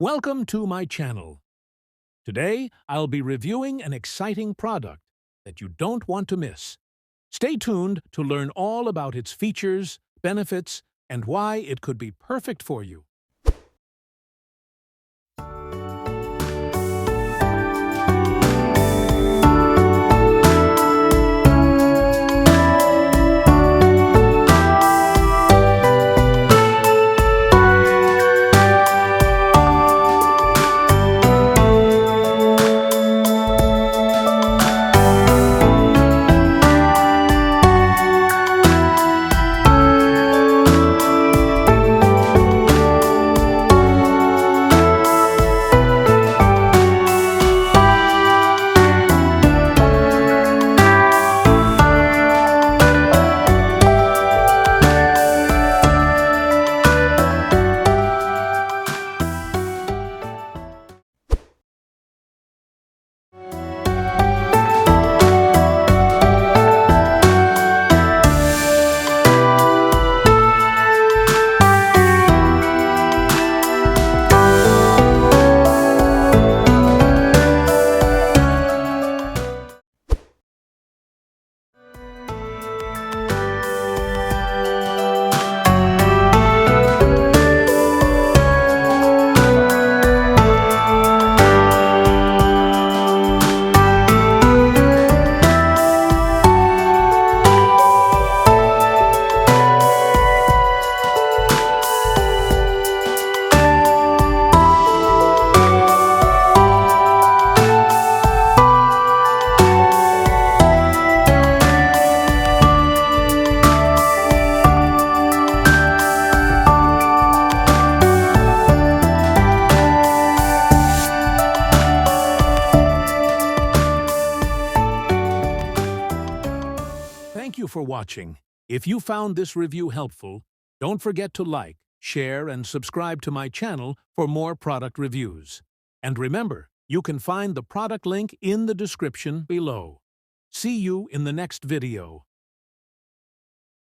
Welcome to my channel. Today, I'll be reviewing an exciting product that you don't want to miss. Stay tuned to learn all about its features, benefits, and why it could be perfect for you. Thank you for watching. If you found this review helpful, don't forget to like, share, and subscribe to my channel for more product reviews. And remember, you can find the product link in the description below. See you in the next video.